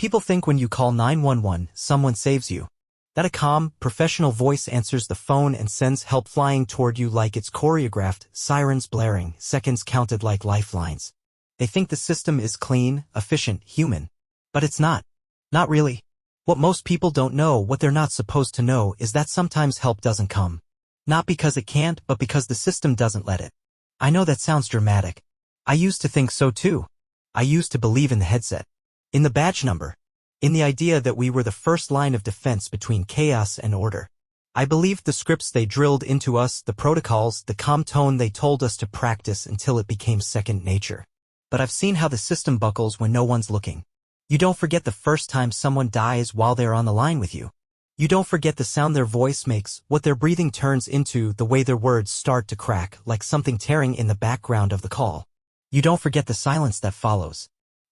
People think when you call 911, someone saves you. That a calm, professional voice answers the phone and sends help flying toward you like it's choreographed, sirens blaring, seconds counted like lifelines. They think the system is clean, efficient, human. But it's not. Not really. What most people don't know, what they're not supposed to know, is that sometimes help doesn't come. Not because it can't, but because the system doesn't let it. I know that sounds dramatic. I used to think so too. I used to believe in the headset. In the badge number. In the idea that we were the first line of defense between chaos and order. I believed the scripts they drilled into us, the protocols, the calm tone they told us to practice until it became second nature. But I've seen how the system buckles when no one's looking. You don't forget the first time someone dies while they're on the line with you. You don't forget the sound their voice makes, what their breathing turns into, the way their words start to crack like something tearing in the background of the call. You don't forget the silence that follows.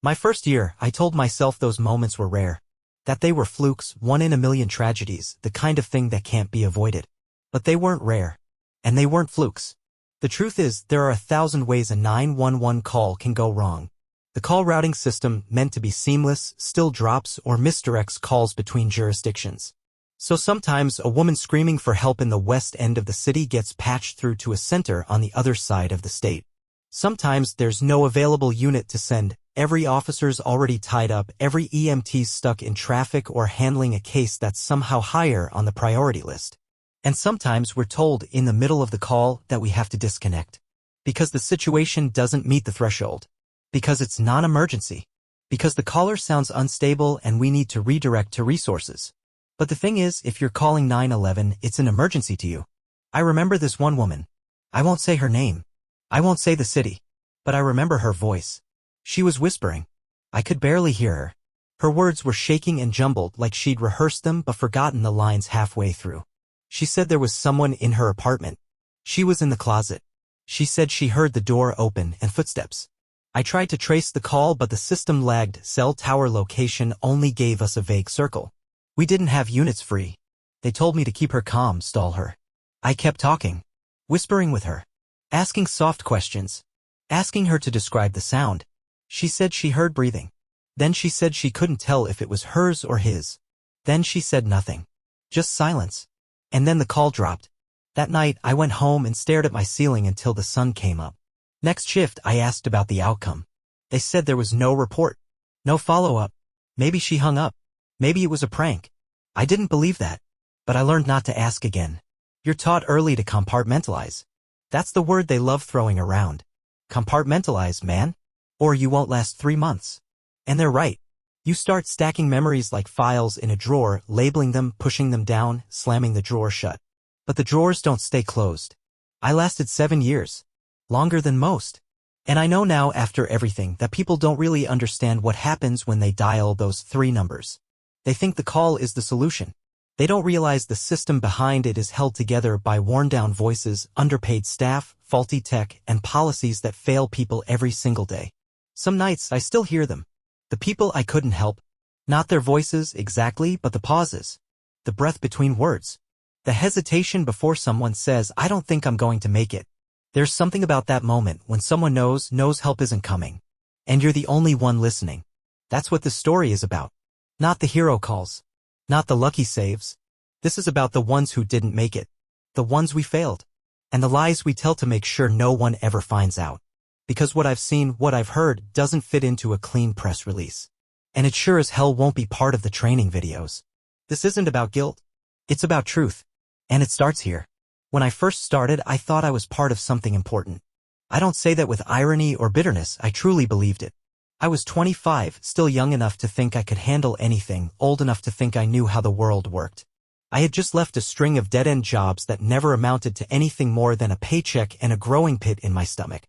My first year, I told myself those moments were rare. That they were flukes, one in a million tragedies, the kind of thing that can't be avoided. But they weren't rare. And they weren't flukes. The truth is, there are 1,000 ways a 911 call can go wrong. The call routing system, meant to be seamless, still drops or misdirects calls between jurisdictions. So sometimes a woman screaming for help in the west end of the city gets patched through to a center on the other side of the state. Sometimes there's no available unit to send. Every officer's already tied up, every EMT's stuck in traffic or handling a case that's somehow higher on the priority list. And sometimes we're told in the middle of the call that we have to disconnect. Because the situation doesn't meet the threshold. Because it's non-emergency. Because the caller sounds unstable and we need to redirect to resources. But the thing is, if you're calling 911, it's an emergency to you. I remember this one woman. I won't say her name. I won't say the city. But I remember her voice. She was whispering. I could barely hear her. Her words were shaking and jumbled like she'd rehearsed them but forgotten the lines halfway through. She said there was someone in her apartment. She was in the closet. She said she heard the door open and footsteps. I tried to trace the call but the system lagged. Cell tower location only gave us a vague circle. We didn't have units free. They told me to keep her calm, stall her. I kept talking. Whispering with her. Asking soft questions. Asking her to describe the sound. She said she heard breathing. Then she said she couldn't tell if it was hers or his. Then she said nothing. Just silence. And then the call dropped. That night, I went home and stared at my ceiling until the sun came up. Next shift, I asked about the outcome. They said there was no report. No follow-up. Maybe she hung up. Maybe it was a prank. I didn't believe that. But I learned not to ask again. You're taught early to compartmentalize. That's the word they love throwing around. Compartmentalize, man. Or you won't last 3 months. And they're right. You start stacking memories like files in a drawer, labeling them, pushing them down, slamming the drawer shut. But the drawers don't stay closed. I lasted 7 years. Longer than most. And I know now after everything that people don't really understand what happens when they dial those 3 numbers. They think the call is the solution. They don't realize the system behind it is held together by worn-down voices, underpaid staff, faulty tech, and policies that fail people every single day. Some nights I still hear them. The people I couldn't help. Not their voices exactly, but the pauses. The breath between words. The hesitation before someone says, I don't think I'm going to make it. There's something about that moment when someone knows help isn't coming. And you're the only one listening. That's what this story is about. Not the hero calls. Not the lucky saves. This is about the ones who didn't make it. The ones we failed. And the lies we tell to make sure no one ever finds out. Because what I've seen, what I've heard, doesn't fit into a clean press release. And it sure as hell won't be part of the training videos. This isn't about guilt. It's about truth. And it starts here. When I first started, I thought I was part of something important. I don't say that with irony or bitterness, I truly believed it. I was 25, still young enough to think I could handle anything, old enough to think I knew how the world worked. I had just left a string of dead-end jobs that never amounted to anything more than a paycheck and a growing pit in my stomach.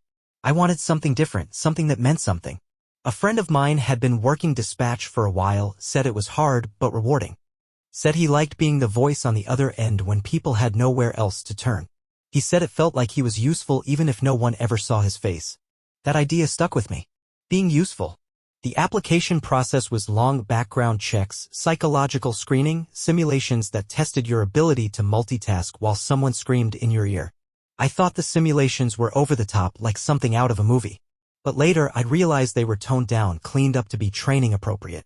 I wanted something different, something that meant something. A friend of mine had been working dispatch for a while, said it was hard but rewarding. Said he liked being the voice on the other end when people had nowhere else to turn. He said it felt like he was useful even if no one ever saw his face. That idea stuck with me. Being useful. The application process was long background checks, psychological screening, simulations that tested your ability to multitask while someone screamed in your ear. I thought the simulations were over the top like something out of a movie. But later I'd realized they were toned down, cleaned up to be training appropriate.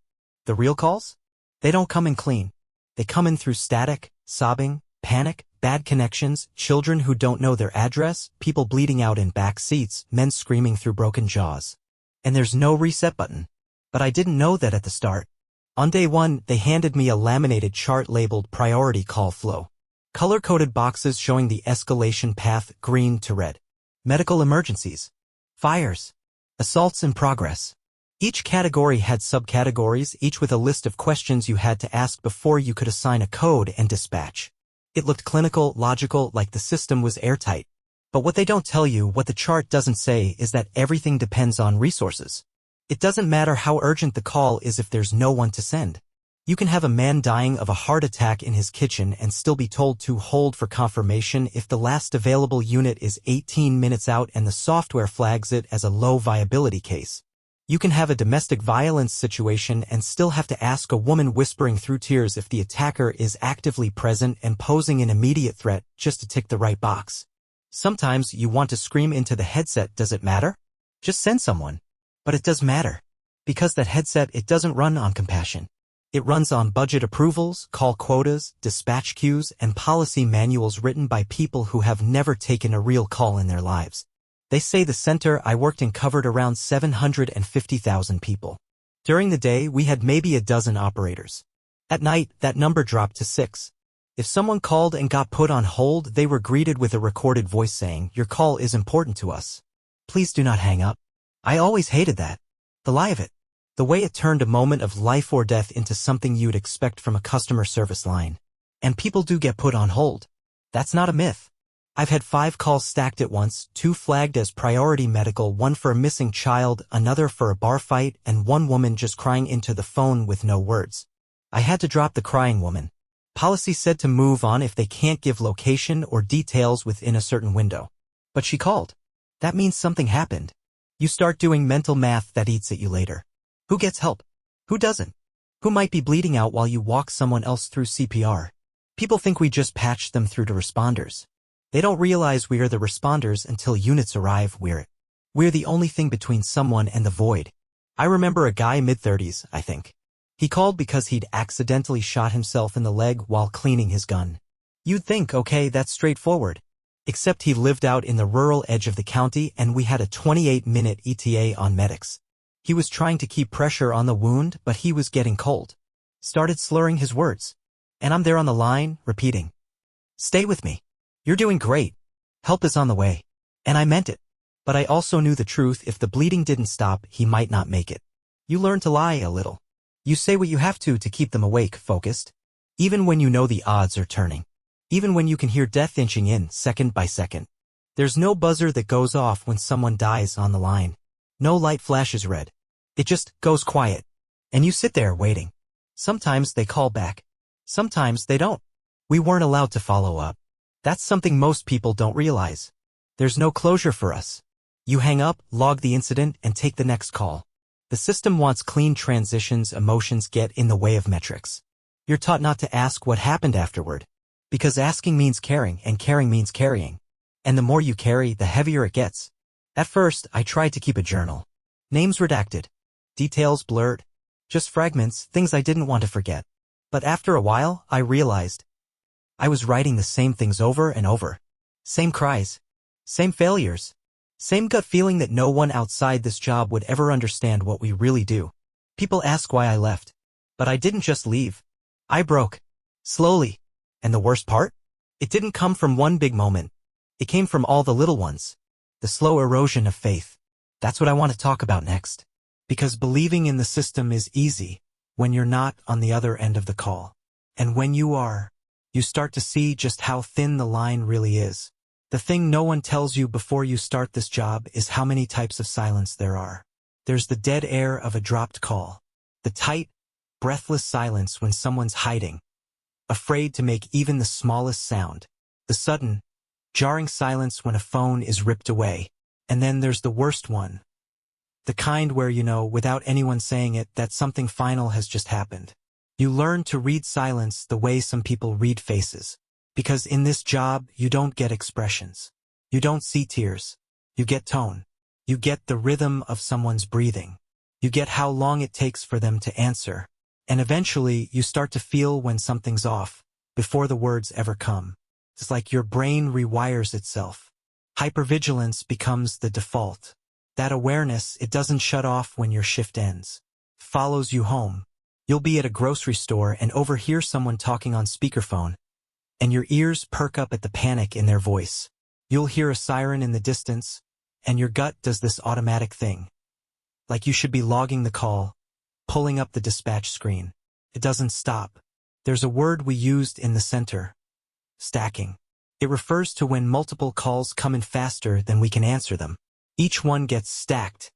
The real calls? They don't come in clean. They come in through static, sobbing, panic, bad connections, children who don't know their address, people bleeding out in back seats, men screaming through broken jaws. And there's no reset button. But I didn't know that at the start. On day one, they handed me a laminated chart labeled Priority Call Flow. Color-coded boxes showing the escalation path green to red. Medical emergencies. Fires. Assaults in progress. Each category had subcategories, each with a list of questions you had to ask before you could assign a code and dispatch. It looked clinical, logical, like the system was airtight. But what they don't tell you, what the chart doesn't say, is that everything depends on resources. It doesn't matter how urgent the call is if there's no one to send. You can have a man dying of a heart attack in his kitchen and still be told to hold for confirmation if the last available unit is 18 minutes out and the software flags it as a low viability case. You can have a domestic violence situation and still have to ask a woman whispering through tears if the attacker is actively present and posing an immediate threat just to tick the right box. Sometimes you want to scream into the headset, does it matter? Just send someone. But it does matter. Because that headset, it doesn't run on compassion. It runs on budget approvals, call quotas, dispatch queues, and policy manuals written by people who have never taken a real call in their lives. They say the center I worked in covered around 750,000 people. During the day, we had maybe a dozen operators. At night, that number dropped to 6. If someone called and got put on hold, they were greeted with a recorded voice saying, "Your call is important to us. Please do not hang up." I always hated that. The lie of it. The way it turned a moment of life or death into something you'd expect from a customer service line. And people do get put on hold. That's not a myth. I've had 5 calls stacked at once, 2 flagged as priority medical, 1 for a missing child, another for a bar fight, and 1 woman just crying into the phone with no words. I had to drop the crying woman. Policy said to move on if they can't give location or details within a certain window. But she called. That means something happened. You start doing mental math that eats at you later. Who gets help? Who doesn't? Who might be bleeding out while you walk someone else through CPR? People think we just patched them through to responders. They don't realize we are the responders until units arrive. We're the only thing between someone and the void. I remember a guy mid-30s, I think. He called because he'd accidentally shot himself in the leg while cleaning his gun. You'd think, okay, that's straightforward. Except he lived out in the rural edge of the county and we had a 28-minute ETA on medics. He was trying to keep pressure on the wound, but he was getting cold. Started slurring his words. And I'm there on the line, repeating. Stay with me. You're doing great. Help is on the way. And I meant it. But I also knew the truth. If the bleeding didn't stop, he might not make it. You learn to lie a little. You say what you have to keep them awake, focused. Even when you know the odds are turning. Even when you can hear death inching in, second by second. There's no buzzer that goes off when someone dies on the line. No light flashes red. It just goes quiet. And you sit there waiting. Sometimes they call back. Sometimes they don't. We weren't allowed to follow up. That's something most people don't realize. There's no closure for us. You hang up, log the incident, and take the next call. The system wants clean transitions. Emotions get in the way of metrics. You're taught not to ask what happened afterward. Because asking means caring, and caring means carrying. And the more you carry, the heavier it gets. At first, I tried to keep a journal. Names redacted. Details blurred. Just fragments, things I didn't want to forget. But after a while, I realized I was writing the same things over and over. Same cries. Same failures. Same gut feeling that no one outside this job would ever understand what we really do. People ask why I left. But I didn't just leave. I broke. Slowly. And the worst part? It didn't come from one big moment. It came from all the little ones. The slow erosion of faith. That's what I want to talk about next. Because believing in the system is easy when you're not on the other end of the call. And when you are, you start to see just how thin the line really is. The thing no one tells you before you start this job is how many types of silence there are. There's the dead air of a dropped call. The tight, breathless silence when someone's hiding, afraid to make even the smallest sound. The sudden, jarring silence when a phone is ripped away. And then there's the worst one. The kind where you know, without anyone saying it, that something final has just happened. You learn to read silence the way some people read faces. Because in this job, you don't get expressions. You don't see tears. You get tone. You get the rhythm of someone's breathing. You get how long it takes for them to answer. And eventually, you start to feel when something's off, before the words ever come. It's like your brain rewires itself. Hypervigilance becomes the default. That awareness, it doesn't shut off when your shift ends. It follows you home. You'll be at a grocery store and overhear someone talking on speakerphone, and your ears perk up at the panic in their voice. You'll hear a siren in the distance, and your gut does this automatic thing. Like you should be logging the call, pulling up the dispatch screen. It doesn't stop. There's a word we used in the center: stacking. It refers to when multiple calls come in faster than we can answer them. Each one gets stacked,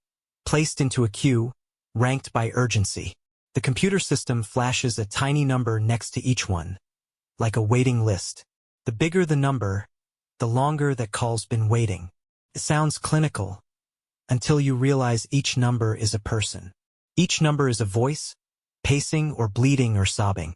placed into a queue, ranked by urgency. The computer system flashes a tiny number next to each one, like a waiting list. The bigger the number, the longer that call's been waiting. It sounds clinical, until you realize each number is a person. Each number is a voice, pacing or bleeding or sobbing,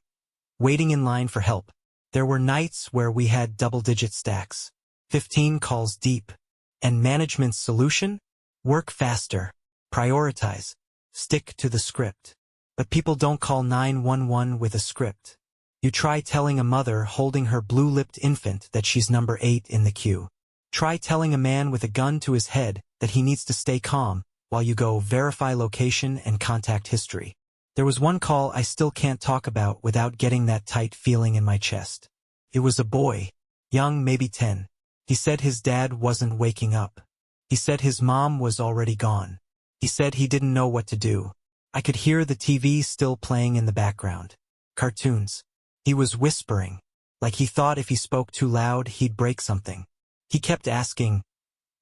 waiting in line for help. There were nights where we had double-digit stacks, 15 calls deep, and management's solution? Work faster, prioritize, stick to the script. But people don't call 911 with a script. You try telling a mother holding her blue-lipped infant that she's number 8 in the queue. Try telling a man with a gun to his head that he needs to stay calm while you go verify location and contact history. There was one call I still can't talk about without getting that tight feeling in my chest. It was a boy, young, maybe 10. He said his dad wasn't waking up. He said his mom was already gone. He said he didn't know what to do. I could hear the TV still playing in the background. Cartoons. He was whispering, like he thought if he spoke too loud he'd break something. He kept asking,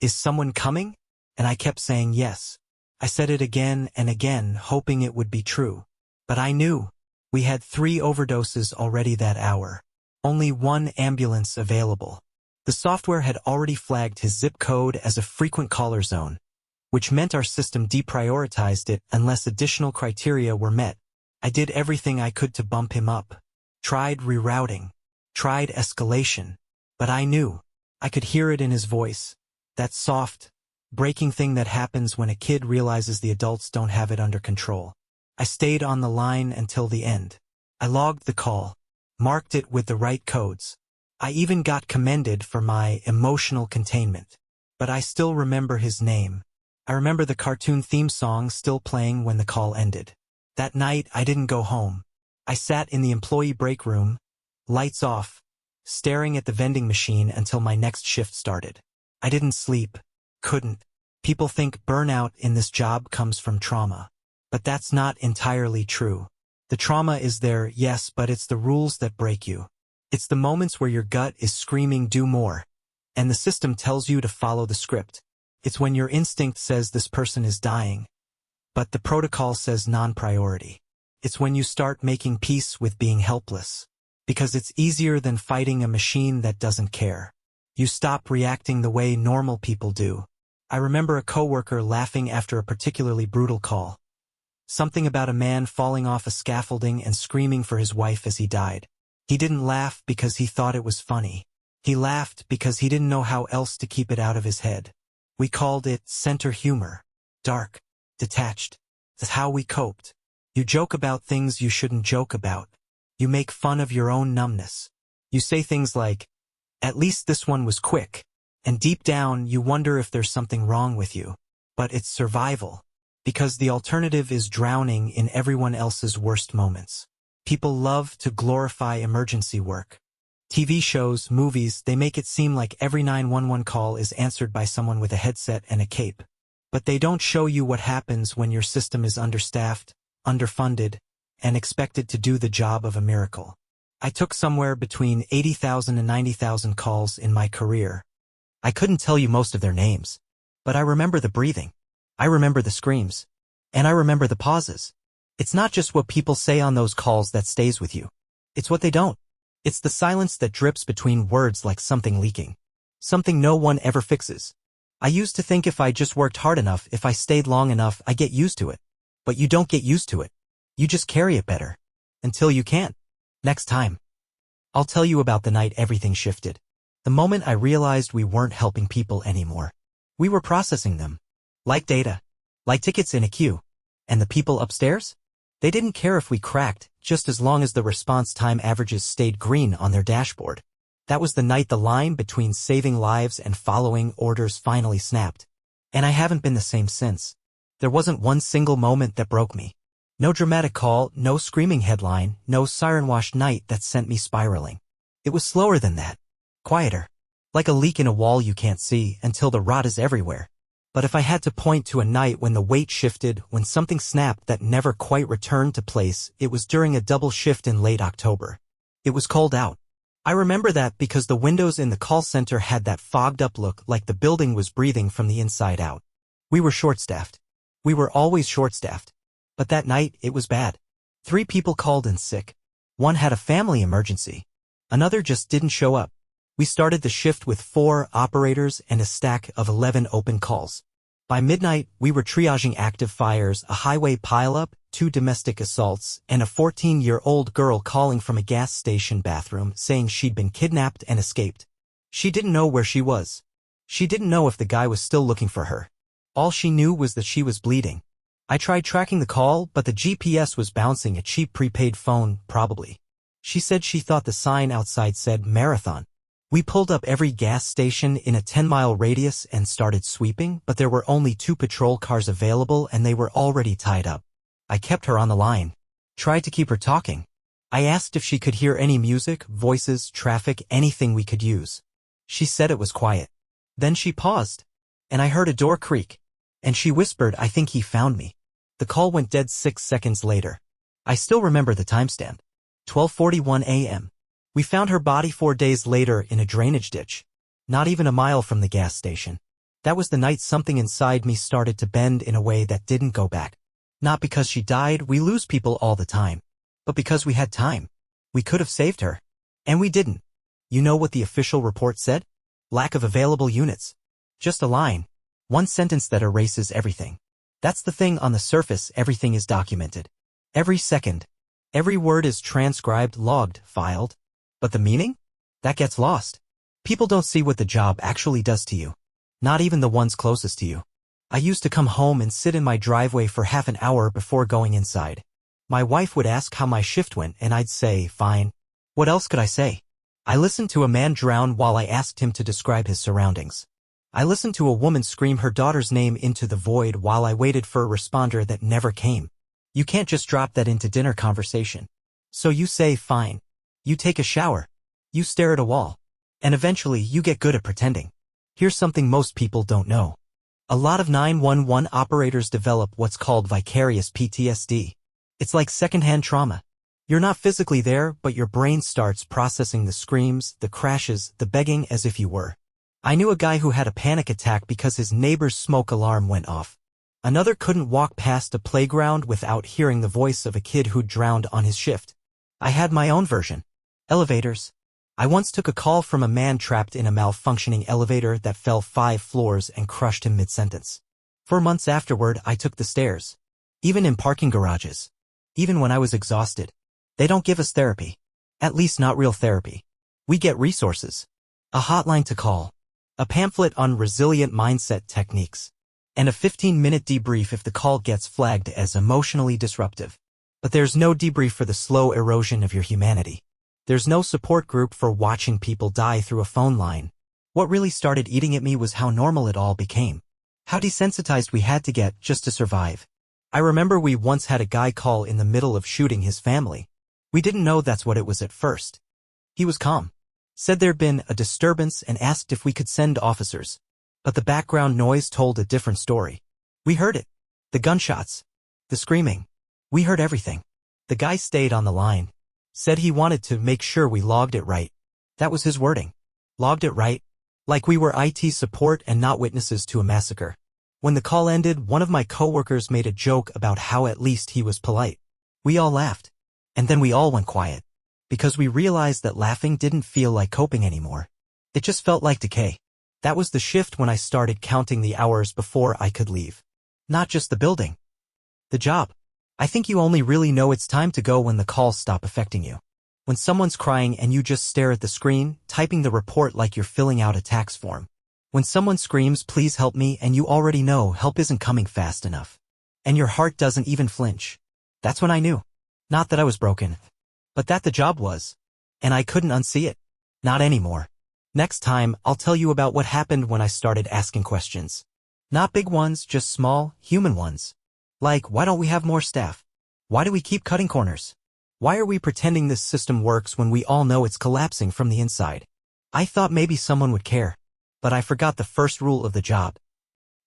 "Is someone coming?" And I kept saying yes. I said it again and again, hoping it would be true. But I knew. We had 3 overdoses already that hour. Only 1 ambulance available. The software had already flagged his zip code as a frequent caller zone, which meant our system deprioritized it unless additional criteria were met. I did everything I could to bump him up. Tried rerouting. Tried escalation. But I knew. I could hear it in his voice. That soft, breaking thing that happens when a kid realizes the adults don't have it under control. I stayed on the line until the end. I logged the call, marked it with the right codes. I even got commended for my emotional containment. But I still remember his name. I remember the cartoon theme song still playing when the call ended. That night, I didn't go home. I sat in the employee break room, lights off, staring at the vending machine until my next shift started. I didn't sleep. Couldn't. People think burnout in this job comes from trauma. But that's not entirely true. The trauma is there, yes, but it's the rules that break you. It's the moments where your gut is screaming do more, and the system tells you to follow the script. It's when your instinct says this person is dying, but the protocol says non-priority. It's when you start making peace with being helpless, because it's easier than fighting a machine that doesn't care. You stop reacting the way normal people do. I remember a coworker laughing after a particularly brutal call. Something about a man falling off a scaffolding and screaming for his wife as he died. He didn't laugh because he thought it was funny. He laughed because he didn't know how else to keep it out of his head. We called it center humor. Dark. Detached. That's how we coped. You joke about things you shouldn't joke about. You make fun of your own numbness. You say things like, "At least this one was quick." And deep down, you wonder if there's something wrong with you. But it's survival. Because the alternative is drowning in everyone else's worst moments. People love to glorify emergency work. TV shows, movies, they make it seem like every 911 call is answered by someone with a headset and a cape. But they don't show you what happens when your system is understaffed, underfunded, and expected to do the job of a miracle. I took somewhere between 80,000 and 90,000 calls in my career. I couldn't tell you most of their names, but I remember the breathing. I remember the screams. And I remember the pauses. It's not just what people say on those calls that stays with you. It's what they don't. It's the silence that drips between words like something leaking. Something no one ever fixes. I used to think if I just worked hard enough, if I stayed long enough, I get used to it. But you don't get used to it. You just carry it better. Until you can't. Next time. I'll tell you about the night everything shifted. The moment I realized we weren't helping people anymore. We were processing them. Like data. Like tickets in a queue. And the people upstairs? They didn't care if we cracked, just as long as the response time averages stayed green on their dashboard. That was the night the line between saving lives and following orders finally snapped. And I haven't been the same since. There wasn't one single moment that broke me. No dramatic call, no screaming headline, no siren-washed night that sent me spiraling. It was slower than that. Quieter. Like a leak in a wall you can't see until the rot is everywhere. But if I had to point to a night when the weight shifted, when something snapped that never quite returned to place, it was during a double shift in late October. It was cold out. I remember that because the windows in the call center had that fogged-up look like the building was breathing from the inside out. We were short-staffed. We were always short-staffed. But that night, it was bad. 3 people called in sick. 1 had a family emergency. Another just didn't show up. We started the shift with 4 operators and a stack of 11 open calls. By midnight, we were triaging active fires, a highway pileup, 2 domestic assaults, and a 14-year-old girl calling from a gas station bathroom saying she'd been kidnapped and escaped. She didn't know where she was. She didn't know if the guy was still looking for her. All she knew was that she was bleeding. I tried tracking the call, but the GPS was bouncing a cheap prepaid phone, probably. She said she thought the sign outside said marathon. We pulled up every gas station in a 10-mile radius and started sweeping, but there were only 2 patrol cars available and they were already tied up. I kept her on the line. Tried to keep her talking. I asked if she could hear any music, voices, traffic, anything we could use. She said it was quiet. Then she paused. And I heard a door creak. And she whispered, "I think he found me." The call went dead 6 seconds later. I still remember the timestamp. 12:41 a.m. We found her body 4 days later in a drainage ditch. Not even a mile from the gas station. That was the night something inside me started to bend in a way that didn't go back. Not because she died, we lose people all the time. But because we had time. We could have saved her. And we didn't. You know what the official report said? Lack of available units. Just a line. 1 sentence that erases everything. That's the thing on the surface, everything is documented. Every second. Every word is transcribed, logged, filed. But the meaning? That gets lost. People don't see what the job actually does to you. Not even the ones closest to you. I used to come home and sit in my driveway for half an hour before going inside. My wife would ask how my shift went and I'd say, fine. What else could I say? I listened to a man drown while I asked him to describe his surroundings. I listened to a woman scream her daughter's name into the void while I waited for a responder that never came. You can't just drop that into dinner conversation. So you say, fine. You take a shower. You stare at a wall. And eventually you get good at pretending. Here's something most people don't know. A lot of 911 operators develop what's called vicarious PTSD. It's like secondhand trauma. You're not physically there, but your brain starts processing the screams, the crashes, the begging as if you were. I knew a guy who had a panic attack because his neighbor's smoke alarm went off. Another couldn't walk past a playground without hearing the voice of a kid who'd drowned on his shift. I had my own version. Elevators. I once took a call from a man trapped in a malfunctioning elevator that fell 5 floors and crushed him mid-sentence. 4 months afterward, I took the stairs. Even in parking garages. Even when I was exhausted. They don't give us therapy. At least not real therapy. We get resources. A hotline to call. A pamphlet on resilient mindset techniques. And a 15-minute debrief if the call gets flagged as emotionally disruptive. But there's no debrief for the slow erosion of your humanity. There's no support group for watching people die through a phone line. What really started eating at me was how normal it all became. How desensitized we had to get just to survive. I remember we once had a guy call in the middle of shooting his family. We didn't know that's what it was at first. He was calm. Said there'd been a disturbance and asked if we could send officers. But the background noise told a different story. We heard it. The gunshots. The screaming. We heard everything. The guy stayed on the line. Said he wanted to make sure we logged it right. That was his wording. Logged it right. Like we were IT support and not witnesses to a massacre. When the call ended, one of my coworkers made a joke about how at least he was polite. We all laughed. And then we all went quiet. Because we realized that laughing didn't feel like coping anymore. It just felt like decay. That was the shift when I started counting the hours before I could leave. Not just the building. The job. I think you only really know it's time to go when the calls stop affecting you. When someone's crying and you just stare at the screen, typing the report like you're filling out a tax form. When someone screams, "Please help me," and you already know help isn't coming fast enough. And your heart doesn't even flinch. That's when I knew. Not that I was broken, but that the job was. And I couldn't unsee it. Not anymore. Next time, I'll tell you about what happened when I started asking questions. Not big ones, just small, human ones. Like, why don't we have more staff? Why do we keep cutting corners? Why are we pretending this system works when we all know it's collapsing from the inside? I thought maybe someone would care. But I forgot the first rule of the job.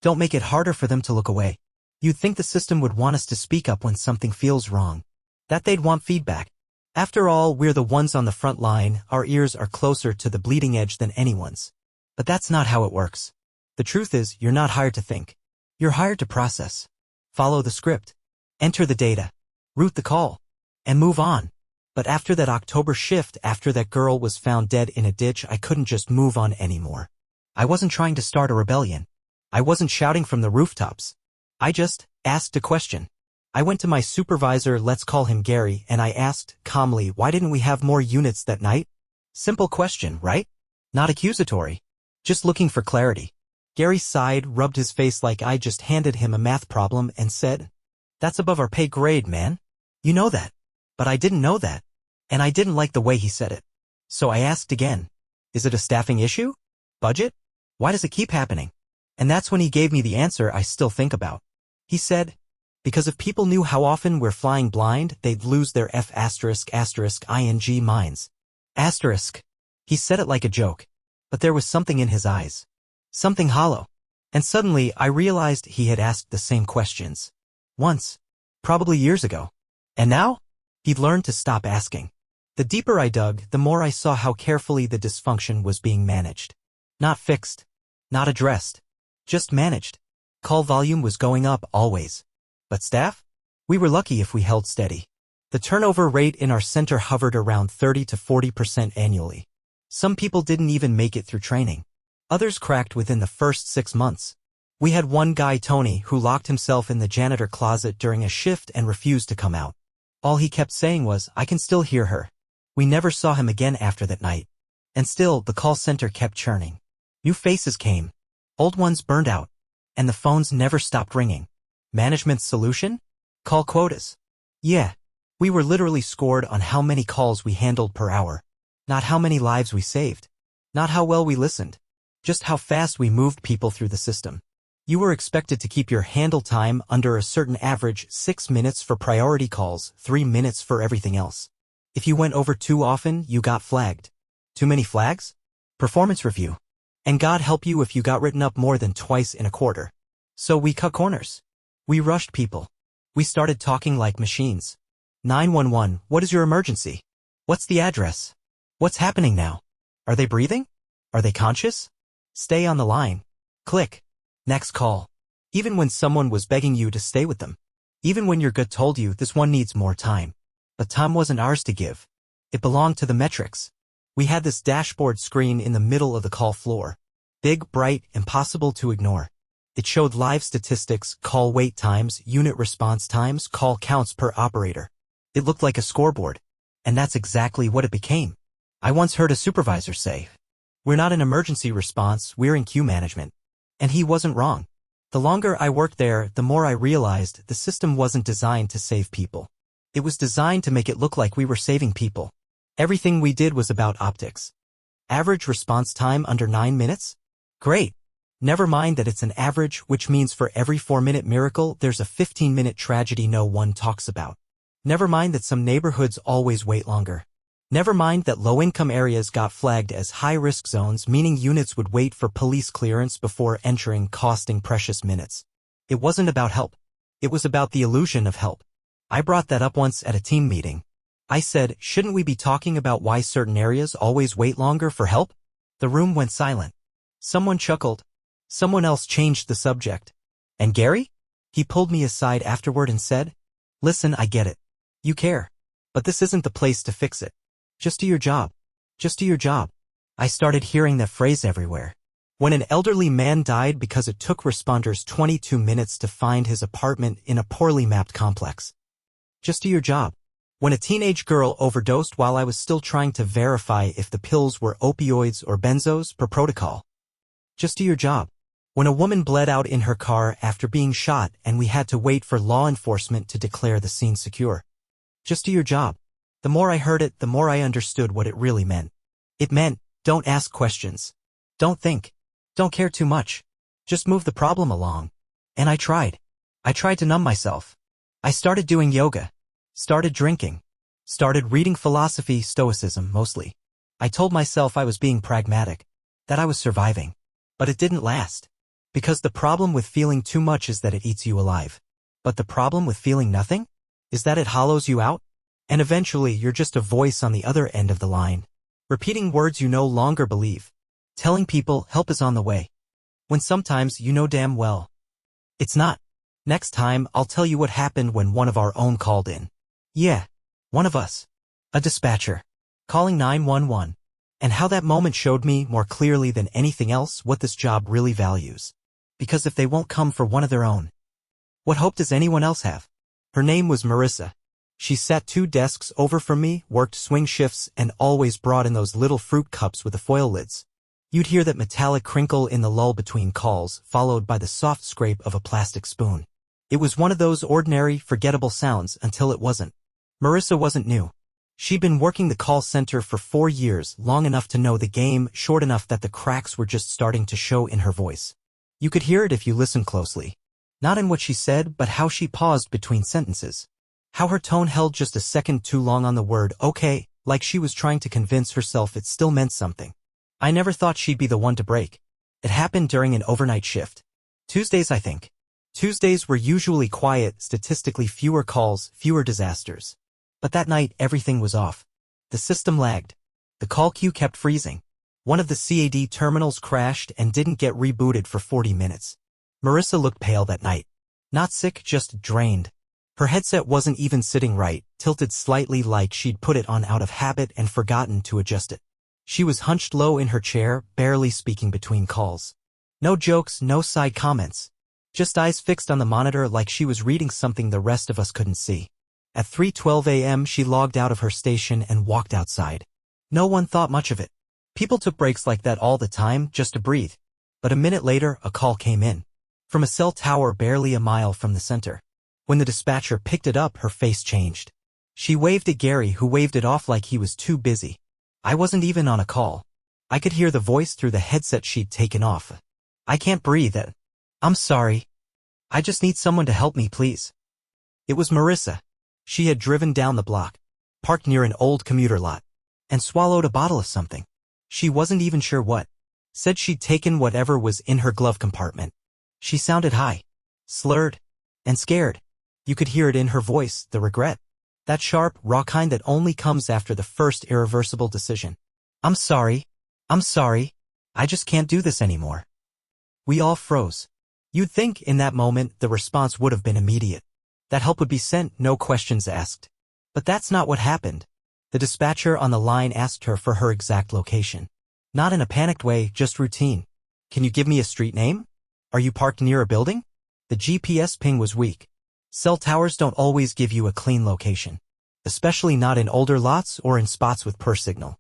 Don't make it harder for them to look away. You'd think the system would want us to speak up when something feels wrong. That they'd want feedback. After all, we're the ones on the front line, our ears are closer to the bleeding edge than anyone's. But that's not how it works. The truth is, you're not hired to think. You're hired to process. Follow the script. Enter the data. Route the call. And move on. But after that October shift, after that girl was found dead in a ditch, I couldn't just move on anymore. I wasn't trying to start a rebellion. I wasn't shouting from the rooftops. I just asked a question. I went to my supervisor, let's call him Gary, and I asked, calmly, why didn't we have more units that night? Simple question, right? Not accusatory. Just looking for clarity. Gary sighed, rubbed his face like I just handed him a math problem, and said, "That's above our pay grade, man. You know that." But I didn't know that. And I didn't like the way he said it. So I asked again, is it a staffing issue? Budget? Why does it keep happening? And that's when he gave me the answer I still think about. He said, because if people knew how often we're flying blind, they'd lose their ***ing minds. Asterisk. He said it like a joke. But there was something in his eyes. Something hollow. And suddenly I realized he had asked the same questions. Once. Probably years ago. And now? He'd learned to stop asking. The deeper I dug, the more I saw how carefully the dysfunction was being managed. Not fixed. Not addressed. Just managed. Call volume was going up always. But staff? We were lucky if we held steady. The turnover rate in our center hovered around 30 to 40% annually. Some people didn't even make it through training. Others cracked within the first 6 months. We had one guy, Tony, who locked himself in the janitor closet during a shift and refused to come out. All he kept saying was, I can still hear her. We never saw him again after that night. And still, the call center kept churning. New faces came. Old ones burned out. And the phones never stopped ringing. Management's solution? Call quotas. Yeah. We were literally scored on how many calls we handled per hour. Not how many lives we saved. Not how well we listened. Just how fast we moved people through the system. You were expected to keep your handle time under a certain average 6 minutes for priority calls, 3 minutes for everything else. If you went over too often, you got flagged. Too many flags? Performance review. And God help you if you got written up more than twice in a quarter. So we cut corners. We rushed people. We started talking like machines. 911, what is your emergency? What's the address? What's happening now? Are they breathing? Are they conscious? Stay on the line. Click. Next call. Even when someone was begging you to stay with them. Even when your gut told you this one needs more time. But time wasn't ours to give. It belonged to the metrics. We had this dashboard screen in the middle of the call floor. Big, bright, impossible to ignore. It showed live statistics, call wait times, unit response times, call counts per operator. It looked like a scoreboard. And that's exactly what it became. I once heard a supervisor say, "We're not in emergency response, we're in queue management." And he wasn't wrong. The longer I worked there, the more I realized the system wasn't designed to save people. It was designed to make it look like we were saving people. Everything we did was about optics. Average response time under 9 minutes? Great. Never mind that it's an average, which means for every 4-minute miracle, there's a 15-minute tragedy no one talks about. Never mind that some neighborhoods always wait longer. Never mind that low-income areas got flagged as high-risk zones, meaning units would wait for police clearance before entering, costing precious minutes. It wasn't about help. It was about the illusion of help. I brought that up once at a team meeting. I said, shouldn't we be talking about why certain areas always wait longer for help? The room went silent. Someone chuckled. Someone else changed the subject. And Gary? He pulled me aside afterward and said, listen, I get it. You care. But this isn't the place to fix it. Just do your job. Just do your job. I started hearing that phrase everywhere. When an elderly man died because it took responders 22 minutes to find his apartment in a poorly mapped complex. Just do your job. When a teenage girl overdosed while I was still trying to verify if the pills were opioids or benzos per protocol. Just do your job. When a woman bled out in her car after being shot and we had to wait for law enforcement to declare the scene secure. Just do your job. The more I heard it, the more I understood what it really meant. It meant, don't ask questions. Don't think. Don't care too much. Just move the problem along. And I tried. I tried to numb myself. I started doing yoga. Started drinking. Started reading philosophy, stoicism mostly. I told myself I was being pragmatic. That I was surviving. But it didn't last. Because the problem with feeling too much is that it eats you alive. But the problem with feeling nothing? Is that it hollows you out? And eventually you're just a voice on the other end of the line. Repeating words you no longer believe. Telling people help is on the way. When sometimes you know damn well it's not. Next time I'll tell you what happened when one of our own called in. Yeah. One of us. A dispatcher. Calling 911. And how that moment showed me more clearly than anything else what this job really values. Because if they won't come for one of their own, what hope does anyone else have? Her name was Marissa. She sat 2 desks over from me, worked swing shifts, and always brought in those little fruit cups with the foil lids. You'd hear that metallic crinkle in the lull between calls, followed by the soft scrape of a plastic spoon. It was one of those ordinary, forgettable sounds until it wasn't. Marissa wasn't new. She'd been working the call center for 4 years, long enough to know the game, short enough that the cracks were just starting to show in her voice. You could hear it if you listened closely. Not in what she said, but how she paused between sentences. How her tone held just a second too long on the word okay, like she was trying to convince herself it still meant something. I never thought she'd be the one to break. It happened during an overnight shift. Tuesdays, I think. Tuesdays were usually quiet, statistically fewer calls, fewer disasters. But that night, everything was off. The system lagged. The call queue kept freezing. One of the CAD terminals crashed and didn't get rebooted for 40 minutes. Marissa looked pale that night. Not sick, just drained. Her headset wasn't even sitting right, tilted slightly like she'd put it on out of habit and forgotten to adjust it. She was hunched low in her chair, barely speaking between calls. No jokes, no side comments. Just eyes fixed on the monitor like she was reading something the rest of us couldn't see. At 3:12 a.m. she logged out of her station and walked outside. No one thought much of it. People took breaks like that all the time, just to breathe. But a minute later, a call came in. From a cell tower barely a mile from the center. When the dispatcher picked it up, her face changed. She waved at Gary, who waved it off like he was too busy. I wasn't even on a call. I could hear the voice through the headset she'd taken off. I can't breathe. I'm sorry. I just need someone to help me, please. It was Marissa. She had driven down the block, parked near an old commuter lot, and swallowed a bottle of something. She wasn't even sure what. Said she'd taken whatever was in her glove compartment. She sounded high, slurred, and scared. You could hear it in her voice, the regret. That sharp, raw kind that only comes after the first irreversible decision. I'm sorry. I'm sorry. I just can't do this anymore. We all froze. You'd think in that moment the response would have been immediate. That help would be sent, no questions asked. But that's not what happened. The dispatcher on the line asked her for her exact location. Not in a panicked way, just routine. Can you give me a street name? Are you parked near a building? The GPS ping was weak. Cell towers don't always give you a clean location. Especially not in older lots or in spots with poor signal.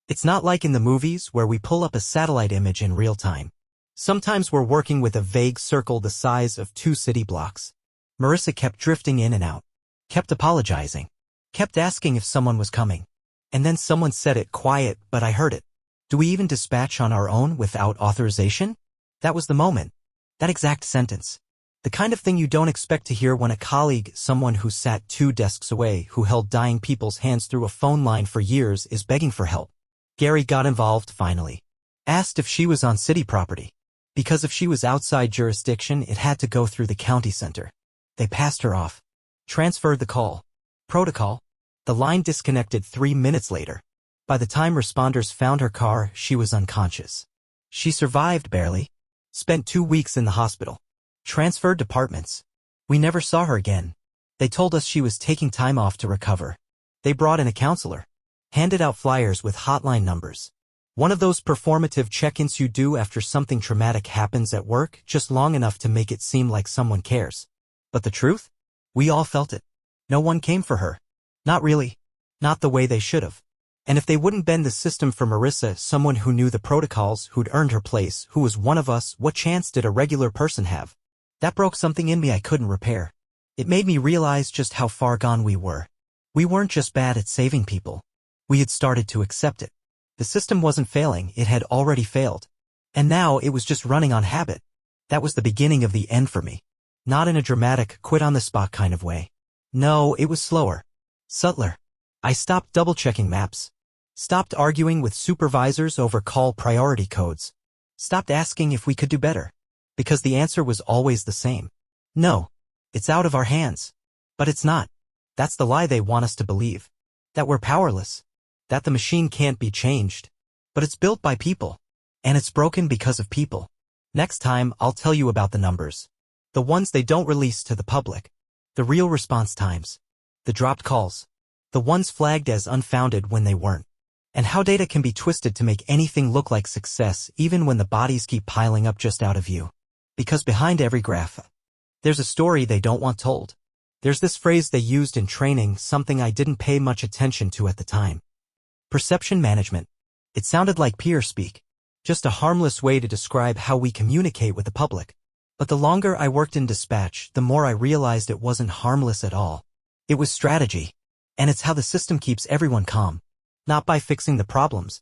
It's not like in the movies where we pull up a satellite image in real time. Sometimes we're working with a vague circle the size of 2 city blocks. Marissa kept drifting in and out. Kept apologizing. Kept asking if someone was coming. And then someone said it quiet, but I heard it. Do we even dispatch on our own without authorization? That was the moment. That exact sentence. The kind of thing you don't expect to hear when a colleague, someone who sat 2 desks away, who held dying people's hands through a phone line for years, is begging for help. Gary got involved finally. Asked if she was on city property. Because if she was outside jurisdiction, it had to go through the county center. They passed her off. Transferred the call. Protocol. The line disconnected 3 minutes later. By the time responders found her car, she was unconscious. She survived barely. Spent 2 weeks in the hospital. Transferred departments. We never saw her again. They told us she was taking time off to recover. They brought in a counselor. Handed out flyers with hotline numbers. One of those performative check-ins you do after something traumatic happens at work, just long enough to make it seem like someone cares. But the truth? We all felt it. No one came for her. Not really. Not the way they should have. And if they wouldn't bend the system for Marissa, someone who knew the protocols, who'd earned her place, who was one of us, what chance did a regular person have? That broke something in me I couldn't repair. It made me realize just how far gone we were. We weren't just bad at saving people. We had started to accept it. The system wasn't failing, it had already failed. And now it was just running on habit. That was the beginning of the end for me. Not in a dramatic, quit-on-the-spot kind of way. No, it was slower. Subtler. I stopped double-checking maps. Stopped arguing with supervisors over call priority codes. Stopped asking if we could do better. Because the answer was always the same. No. It's out of our hands. But it's not. That's the lie they want us to believe. That we're powerless. That the machine can't be changed. But it's built by people. And it's broken because of people. Next time, I'll tell you about the numbers. The ones they don't release to the public. The real response times. The dropped calls. The ones flagged as unfounded when they weren't. And how data can be twisted to make anything look like success even when the bodies keep piling up just out of view. Because behind every graph, there's a story they don't want told. There's this phrase they used in training, something I didn't pay much attention to at the time. Perception management. It sounded like peer speak. Just a harmless way to describe how we communicate with the public. But the longer I worked in dispatch, the more I realized it wasn't harmless at all. It was strategy. And it's how the system keeps everyone calm. Not by fixing the problems,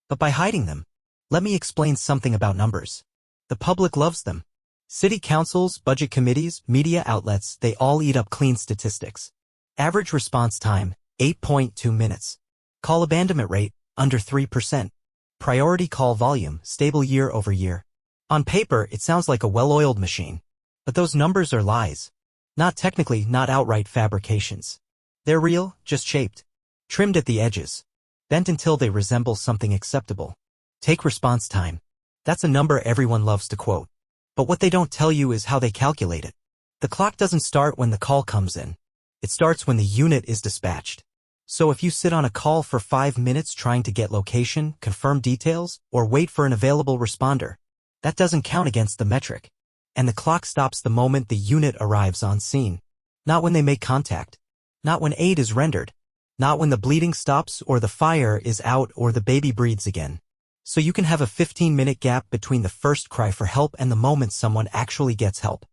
but by hiding them. Let me explain something about numbers. The public loves them. City councils, budget committees, media outlets, they all eat up clean statistics. Average response time, 8.2 minutes. Call abandonment rate, under 3%. Priority call volume, stable year over year. On paper, it sounds like a well-oiled machine. But those numbers are lies. Not technically, not outright fabrications. They're real, just shaped. Trimmed at the edges. Bent until they resemble something acceptable. Take response time. That's a number everyone loves to quote. But what they don't tell you is how they calculate it. The clock doesn't start when the call comes in. It starts when the unit is dispatched. So if you sit on a call for 5 minutes trying to get location, confirm details, or wait for an available responder, that doesn't count against the metric. And the clock stops the moment the unit arrives on scene. Not when they make contact. Not when aid is rendered. Not when the bleeding stops or the fire is out or the baby breathes again. So you can have a 15-minute gap between the first cry for help and the moment someone actually gets help.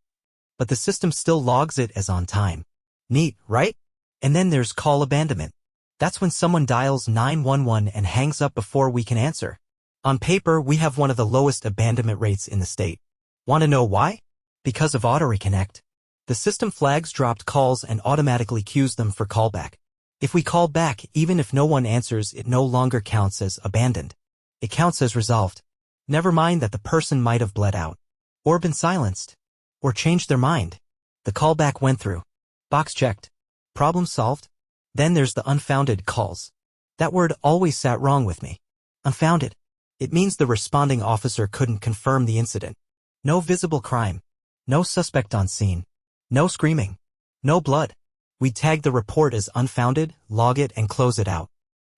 But the system still logs it as on time. Neat, right? And then there's call abandonment. That's when someone dials 911 and hangs up before we can answer. On paper, we have one of the lowest abandonment rates in the state. Want to know why? Because of auto-reconnect. The system flags dropped calls and automatically queues them for callback. If we call back, even if no one answers, it no longer counts as abandoned. It counts as resolved. Never mind that the person might have bled out, or been silenced, or changed their mind. The callback went through. Box checked. Problem solved. Then there's the unfounded calls. That word always sat wrong with me. Unfounded. It means the responding officer couldn't confirm the incident. No visible crime. No suspect on scene. No screaming. No blood. We tag the report as unfounded, log it, and close it out.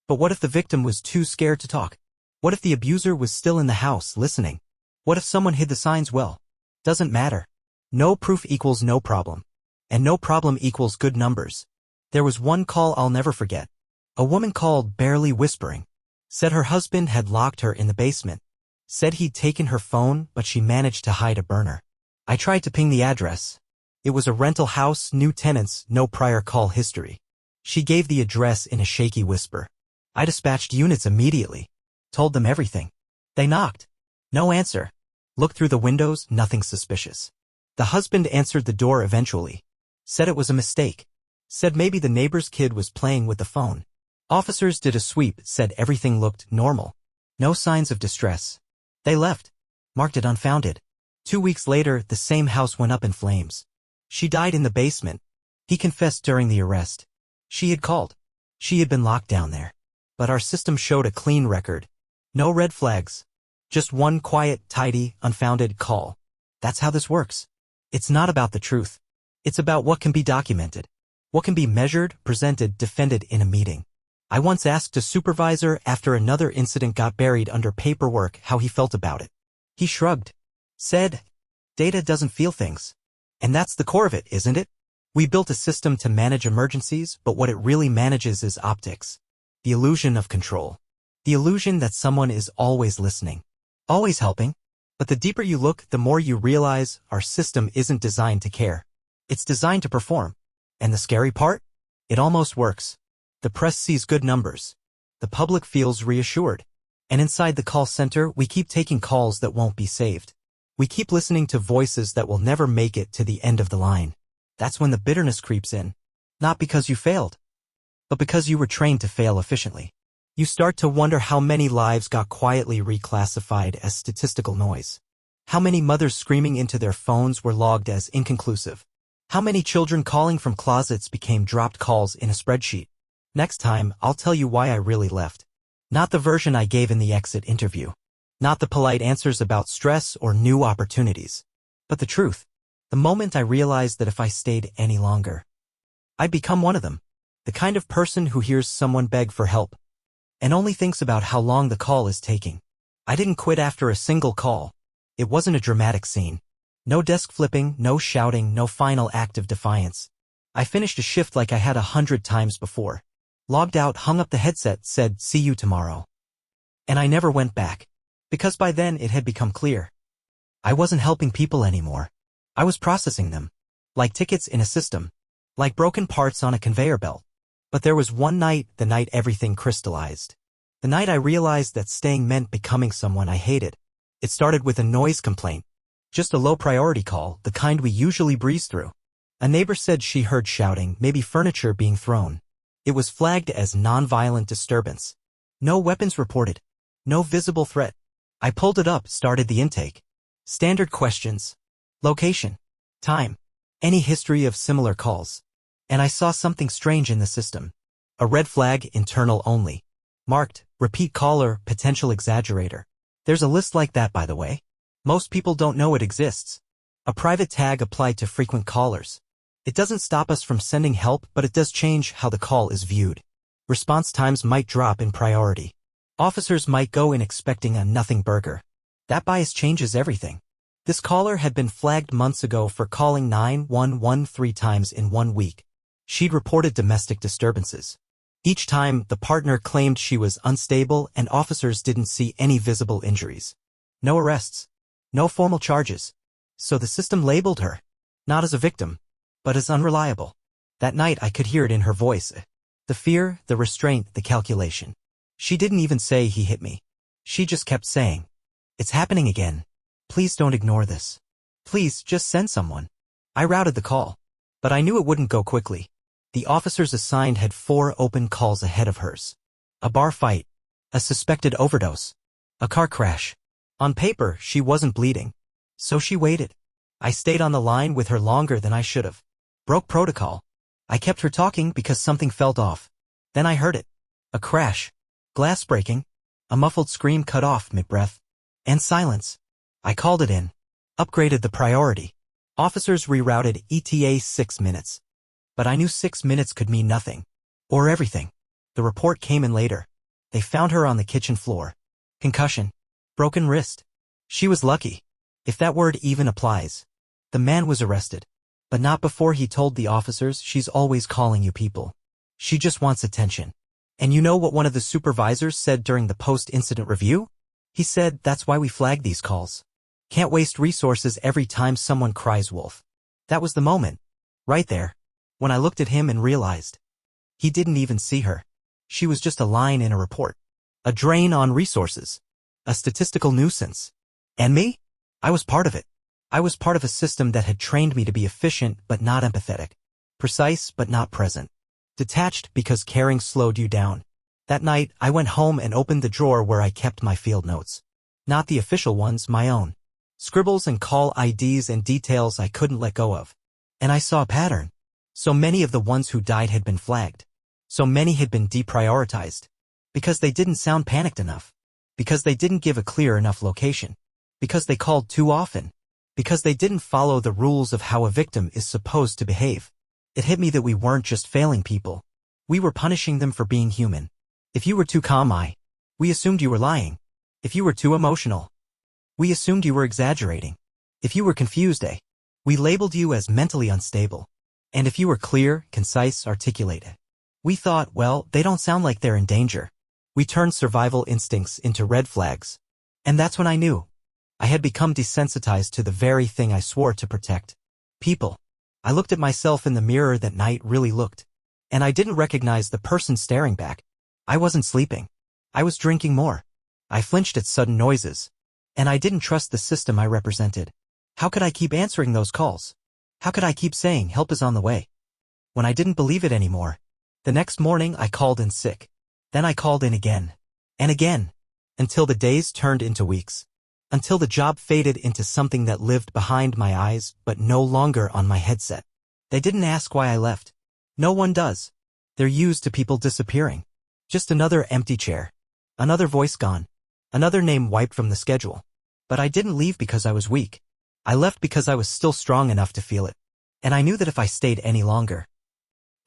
But what if the victim was too scared to talk? What if the abuser was still in the house, listening? What if someone hid the signs well? Doesn't matter. No proof equals no problem. And no problem equals good numbers. There was one call I'll never forget. A woman called, barely whispering. Said her husband had locked her in the basement. Said he'd taken her phone, but she managed to hide a burner. I tried to ping the address. It was a rental house, new tenants, no prior call history. She gave the address in a shaky whisper. I dispatched units immediately. Told them everything. They knocked. No answer. Looked through the windows, nothing suspicious. The husband answered the door eventually. Said it was a mistake. Said maybe the neighbor's kid was playing with the phone. Officers did a sweep, said everything looked normal. No signs of distress. They left. Marked it unfounded. 2 weeks later, the same house went up in flames. She died in the basement. He confessed during the arrest. She had called. She had been locked down there. But our system showed a clean record. No red flags. Just one quiet, tidy, unfounded call. That's how this works. It's not about the truth. It's about what can be documented. What can be measured, presented, defended in a meeting. I once asked a supervisor after another incident got buried under paperwork how he felt about it. He shrugged. Said, data doesn't feel things. And that's the core of it, isn't it? We built a system to manage emergencies, but what it really manages is optics. The illusion of control. The illusion that someone is always listening, always helping. But the deeper you look, the more you realize our system isn't designed to care. It's designed to perform. And the scary part? It almost works. The press sees good numbers. The public feels reassured. And inside the call center, we keep taking calls that won't be saved. We keep listening to voices that will never make it to the end of the line. That's when the bitterness creeps in. Not because you failed, but because you were trained to fail efficiently. You start to wonder how many lives got quietly reclassified as statistical noise. How many mothers screaming into their phones were logged as inconclusive. How many children calling from closets became dropped calls in a spreadsheet. Next time, I'll tell you why I really left. Not the version I gave in the exit interview. Not the polite answers about stress or new opportunities. But the truth. The moment I realized that if I stayed any longer, I'd become one of them. The kind of person who hears someone beg for help and only thinks about how long the call is taking. I didn't quit after a single call. It wasn't a dramatic scene. No desk flipping, no shouting, no final act of defiance. I finished a shift like I had 100 times before. Logged out, hung up the headset, said, "See you tomorrow." And I never went back. Because by then it had become clear. I wasn't helping people anymore. I was processing them. Like tickets in a system. Like broken parts on a conveyor belt. But there was one night, the night everything crystallized. The night I realized that staying meant becoming someone I hated. It started with a noise complaint. Just a low-priority call, the kind we usually breeze through. A neighbor said she heard shouting, maybe furniture being thrown. It was flagged as nonviolent disturbance. No weapons reported. No visible threat. I pulled it up, started the intake. Standard questions. Location. Time. Any history of similar calls. And I saw something strange in the system. A red flag, internal only. Marked, repeat caller, potential exaggerator. There's a list like that, by the way. Most people don't know it exists. A private tag applied to frequent callers. It doesn't stop us from sending help, but it does change how the call is viewed. Response times might drop in priority. Officers might go in expecting a nothing burger. That bias changes everything. This caller had been flagged months ago for calling 911 3 times in 1 week. She'd reported domestic disturbances. Each time, the partner claimed she was unstable and officers didn't see any visible injuries. No arrests. No formal charges. So the system labeled her, not as a victim, but as unreliable. That night I could hear it in her voice. The fear, the restraint, the calculation. She didn't even say he hit me. She just kept saying, "It's happening again. Please don't ignore this. Please just send someone." I routed the call. But I knew it wouldn't go quickly. The officers assigned had 4 open calls ahead of hers. A bar fight. A suspected overdose. A car crash. On paper, she wasn't bleeding. So she waited. I stayed on the line with her longer than I should have. Broke protocol. I kept her talking because something felt off. Then I heard it. A crash. Glass breaking. A muffled scream cut off mid-breath. And silence. I called it in. Upgraded the priority. Officers rerouted ETA 6 minutes. But I knew 6 minutes could mean nothing. Or everything. The report came in later. They found her on the kitchen floor. Concussion. Broken wrist. She was lucky. If that word even applies. The man was arrested. But not before he told the officers, "She's always calling you people. She just wants attention." And you know what one of the supervisors said during the post-incident review? He said, "That's why we flag these calls. Can't waste resources every time someone cries wolf." That was the moment. Right there. When I looked at him and realized. He didn't even see her. She was just a line in a report. A drain on resources. A statistical nuisance. And me? I was part of it. I was part of a system that had trained me to be efficient but not empathetic. Precise but not present. Detached because caring slowed you down. That night, I went home and opened the drawer where I kept my field notes. Not the official ones, my own. Scribbles and call IDs and details I couldn't let go of. And I saw a pattern. So many of the ones who died had been flagged. So many had been deprioritized. Because they didn't sound panicked enough. Because they didn't give a clear enough location. Because they called too often. Because they didn't follow the rules of how a victim is supposed to behave. It hit me that we weren't just failing people. We were punishing them for being human. If you were too calm, we assumed you were lying. If you were too emotional, we assumed you were exaggerating. If you were confused, we labeled you as mentally unstable. And if you were clear, concise, articulate, We thought, well, they don't sound like they're in danger. We turned survival instincts into red flags. And that's when I knew. I had become desensitized to the very thing I swore to protect. People. I looked at myself in the mirror that night, really looked. And I didn't recognize the person staring back. I wasn't sleeping. I was drinking more. I flinched at sudden noises. And I didn't trust the system I represented. How could I keep answering those calls? How could I keep saying help is on the way? When I didn't believe it anymore, the next morning I called in sick. Then I called in again. And again. Until the days turned into weeks. Until the job faded into something that lived behind my eyes but no longer on my headset. They didn't ask why I left. No one does. They're used to people disappearing. Just another empty chair. Another voice gone. Another name wiped from the schedule. But I didn't leave because I was weak. I left because I was still strong enough to feel it. And I knew that if I stayed any longer,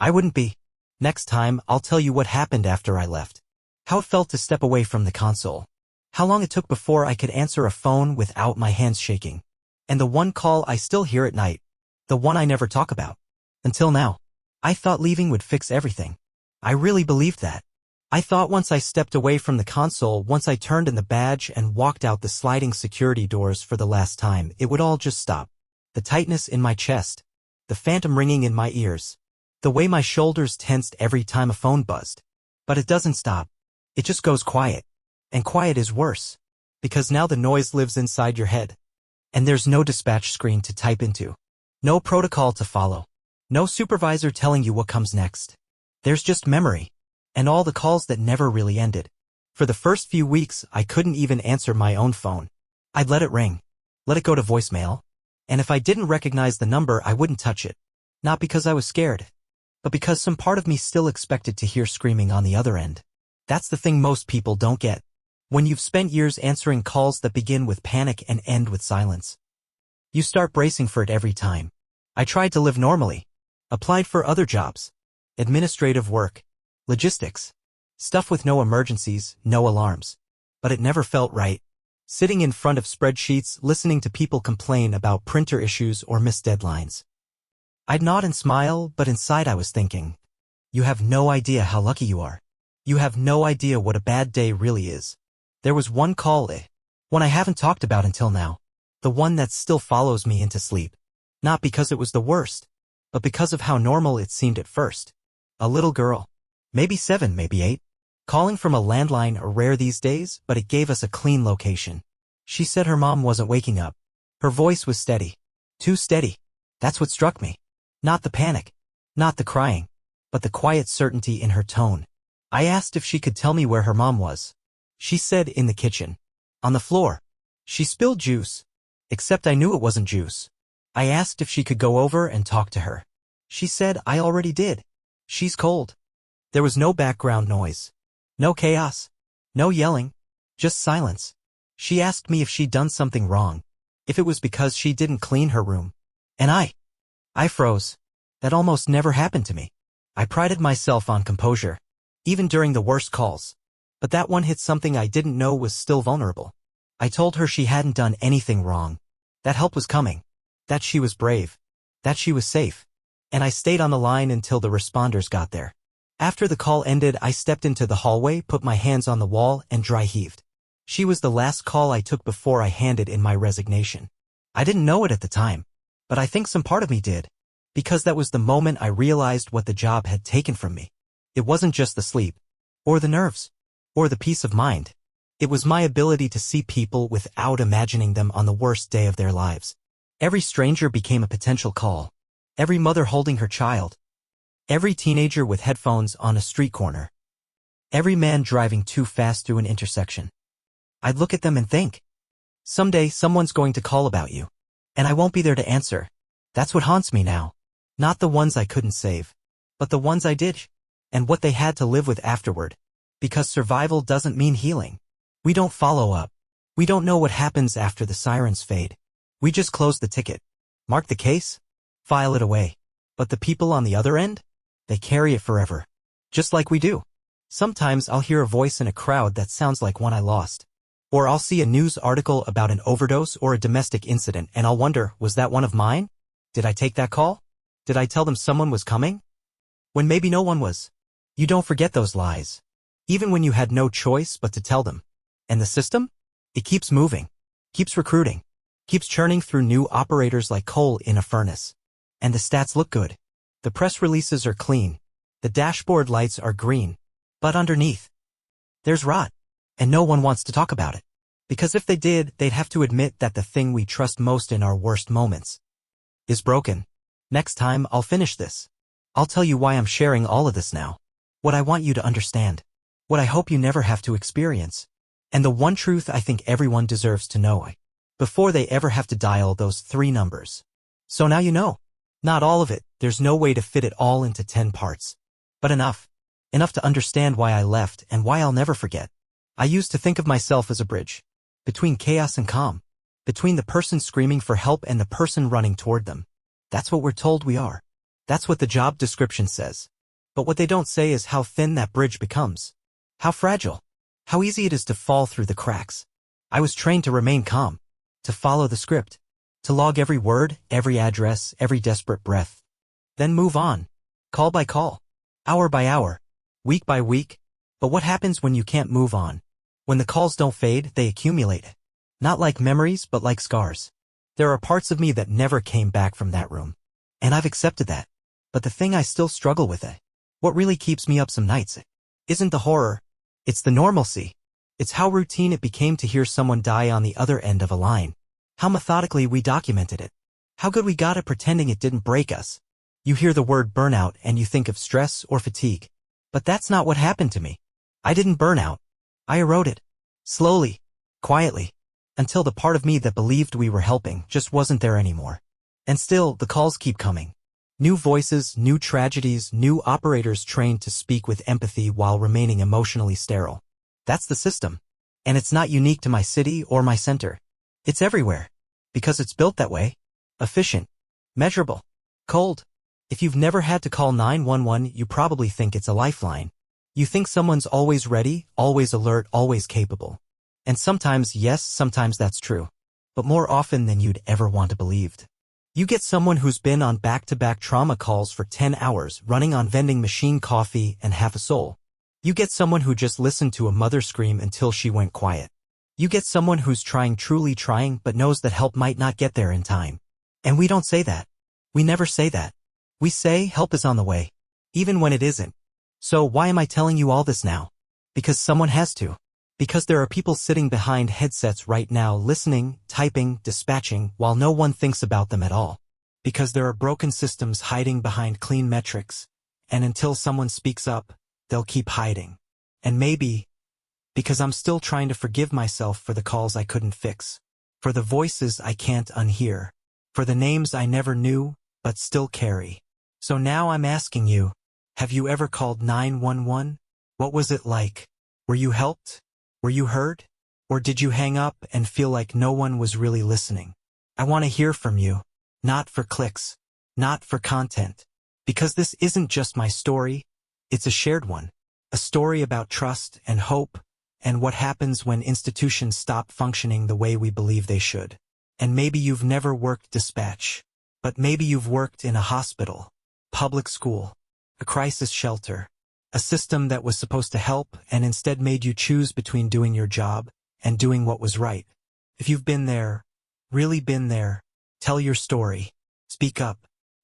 I wouldn't be. Next time, I'll tell you what happened after I left. How it felt to step away from the console. How long it took before I could answer a phone without my hands shaking. And the one call I still hear at night. The one I never talk about. Until now. I thought leaving would fix everything. I really believed that. I thought once I stepped away from the console, once I turned in the badge and walked out the sliding security doors for the last time, it would all just stop. The tightness in my chest. The phantom ringing in my ears. The way my shoulders tensed every time a phone buzzed. But it doesn't stop. It just goes quiet. And quiet is worse. Because now the noise lives inside your head. And there's no dispatch screen to type into. No protocol to follow. No supervisor telling you what comes next. There's just memory. And all the calls that never really ended. For the first few weeks, I couldn't even answer my own phone. I'd let it ring. Let it go to voicemail. And if I didn't recognize the number, I wouldn't touch it. Not because I was scared. But because some part of me still expected to hear screaming on the other end. That's the thing most people don't get. When you've spent years answering calls that begin with panic and end with silence, you start bracing for it every time. I tried to live normally. Applied for other jobs. Administrative work. Logistics. Stuff with no emergencies, no alarms. But it never felt right. Sitting in front of spreadsheets, listening to people complain about printer issues or missed deadlines. I'd nod and smile, but inside I was thinking, you have no idea how lucky you are. You have no idea what a bad day really is. There was one call, one I haven't talked about until now. The one that still follows me into sleep. Not because it was the worst, but because of how normal it seemed at first. A little girl. Maybe 7, maybe 8. Calling from a landline are rare these days, but it gave us a clean location. She said her mom wasn't waking up. Her voice was steady. Too steady. That's what struck me. Not the panic. Not the crying. But the quiet certainty in her tone. I asked if she could tell me where her mom was. She said in the kitchen. On the floor. She spilled juice. Except I knew it wasn't juice. I asked if she could go over and talk to her. She said I already did. She's cold. There was no background noise. No chaos. No yelling. Just silence. She asked me if she'd done something wrong. If it was because she didn't clean her room. And I froze. That almost never happened to me. I prided myself on composure. Even during the worst calls. But that one hit something I didn't know was still vulnerable. I told her she hadn't done anything wrong. That help was coming. That she was brave. That she was safe. And I stayed on the line until the responders got there. After the call ended, I stepped into the hallway, put my hands on the wall, and dry heaved. She was the last call I took before I handed in my resignation. I didn't know it at the time. But I think some part of me did. Because that was the moment I realized what the job had taken from me. It wasn't just the sleep. Or the nerves. Or the peace of mind. It was my ability to see people without imagining them on the worst day of their lives. Every stranger became a potential call. Every mother holding her child. Every teenager with headphones on a street corner. Every man driving too fast through an intersection. I'd look at them and think, someday someone's going to call about you. And I won't be there to answer. That's what haunts me now. Not the ones I couldn't save. But the ones I did. And what they had to live with afterward. Because survival doesn't mean healing. We don't follow up. We don't know what happens after the sirens fade. We just close the ticket. Mark the case. File it away. But the people on the other end? They carry it forever. Just like we do. Sometimes I'll hear a voice in a crowd that sounds like one I lost. Or I'll see a news article about an overdose or a domestic incident and I'll wonder, was that one of mine? Did I take that call? Did I tell them someone was coming? When maybe no one was. You don't forget those lies. Even when you had no choice but to tell them. And the system? It keeps moving, keeps recruiting, keeps churning through new operators like coal in a furnace. And the stats look good. The press releases are clean. The dashboard lights are green. But underneath, there's rot. And no one wants to talk about it. Because if they did, they'd have to admit that the thing we trust most in our worst moments is broken. Next time, I'll finish this. I'll tell you why I'm sharing all of this now. What I want you to understand. What I hope you never have to experience. And the one truth I think everyone deserves to know before they ever have to dial those 3 numbers. So now you know. Not all of it, there's no way to fit it all into 10 parts. But enough. Enough to understand why I left and why I'll never forget. I used to think of myself as a bridge. Between chaos and calm. Between the person screaming for help and the person running toward them. That's what we're told we are. That's what the job description says. But what they don't say is how thin that bridge becomes. How fragile. How easy it is to fall through the cracks. I was trained to remain calm. To follow the script. To log every word, every address, every desperate breath. Then move on. Call by call. Hour by hour. Week by week. But what happens when you can't move on? When the calls don't fade, they accumulate. Not like memories, but like scars. There are parts of me that never came back from that room. And I've accepted that. But the thing I still struggle with, what really keeps me up some nights, isn't the horror. It's the normalcy. It's how routine it became to hear someone die on the other end of a line. How methodically we documented it. How good we got at pretending it didn't break us. You hear the word burnout and you think of stress or fatigue. But that's not what happened to me. I didn't burn out. I eroded. Slowly. Quietly. Until the part of me that believed we were helping just wasn't there anymore. And still, the calls keep coming. New voices, new tragedies, new operators trained to speak with empathy while remaining emotionally sterile. That's the system. And it's not unique to my city or my center. It's everywhere. Because it's built that way. Efficient. Measurable. Cold. If you've never had to call 911, you probably think it's a lifeline. You think someone's always ready, always alert, always capable. And sometimes, yes, sometimes that's true. But more often than you'd ever want to believe. You get someone who's been on back-to-back trauma calls for 10 hours, running on vending machine coffee and half a soul. You get someone who just listened to a mother scream until she went quiet. You get someone who's truly trying, but knows that help might not get there in time. And we don't say that. We never say that. We say help is on the way. Even when it isn't. So why am I telling you all this now? Because someone has to. Because there are people sitting behind headsets right now listening, typing, dispatching, while no one thinks about them at all. Because there are broken systems hiding behind clean metrics. And until someone speaks up, they'll keep hiding. And maybe, because I'm still trying to forgive myself for the calls I couldn't fix. For the voices I can't unhear. For the names I never knew, but still carry. So now I'm asking you, have you ever called 911? What was it like? Were you helped? Were you heard? Or did you hang up and feel like no one was really listening? I want to hear from you. Not for clicks. Not for content. Because this isn't just my story. It's a shared one. A story about trust and hope, and what happens when institutions stop functioning the way we believe they should. And maybe you've never worked dispatch. But maybe you've worked in a hospital, public school, a crisis shelter, a system that was supposed to help and instead made you choose between doing your job and doing what was right. If you've been there, really been there, tell your story. Speak up.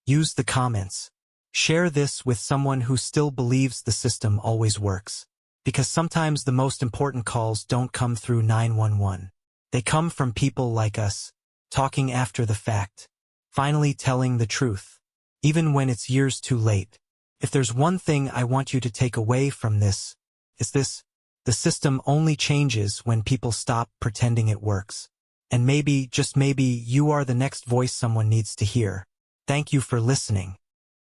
Use the comments. Share this with someone who still believes the system always works. Because sometimes the most important calls don't come through 911. They come from people like us, talking after the fact, finally telling the truth, even when it's years too late. If there's one thing I want you to take away from this, it's this: the system only changes when people stop pretending it works. And maybe, just maybe, you are the next voice someone needs to hear. Thank you for listening.